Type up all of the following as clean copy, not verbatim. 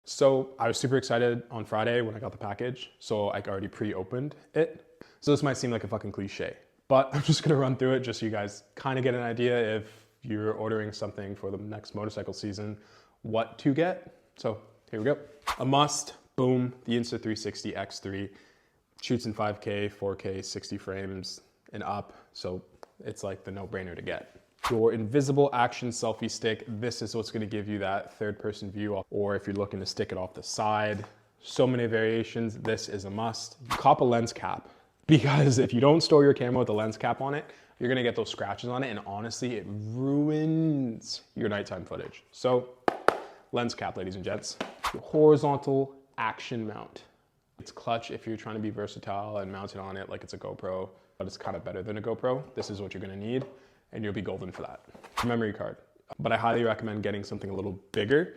So I was super excited on Friday when I got the package. So I already pre-opened it. So this might seem like a fucking cliche, but I'm just gonna run through it just so you guys kind of get an idea if you're ordering something for the next motorcycle season, what to get. So here we go. A must, boom, the Insta360 X3. Shoots in 5K, 4K, 60 frames and up. So it's like the no-brainer to get. Your invisible action selfie stick, this is what's gonna give you that third-person view, or if you're looking to stick it off the side. So many variations, this is a must. Cop a lens cap, because if you don't store your camera with a lens cap on it, you're gonna get those scratches on it, and honestly, it ruins your nighttime footage. So, lens cap, ladies and gents. Horizontal action mount. It's clutch if you're trying to be versatile and mount it on it like it's a GoPro, but it's kind of better than a GoPro. This is what you're gonna need, and you'll be golden for that. Memory card. But I highly recommend getting something a little bigger,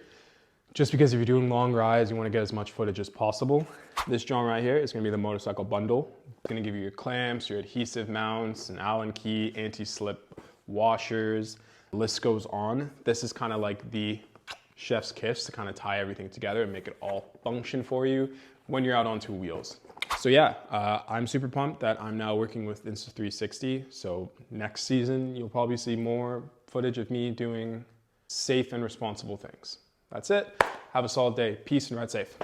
just because if you're doing long rides, you wanna get as much footage as possible. This John right here is gonna be the motorcycle bundle. It's gonna give you your clamps, your adhesive mounts, an Allen key, anti-slip washers, the list goes on. This is kind of like the chef's kiss to kind of tie everything together and make it all function for you when you're out on two wheels. So yeah, I'm super pumped that I'm now working with insta360. So next season, you'll probably see more footage of me doing safe and responsible things. That's it. Have a solid day. Peace and ride safe.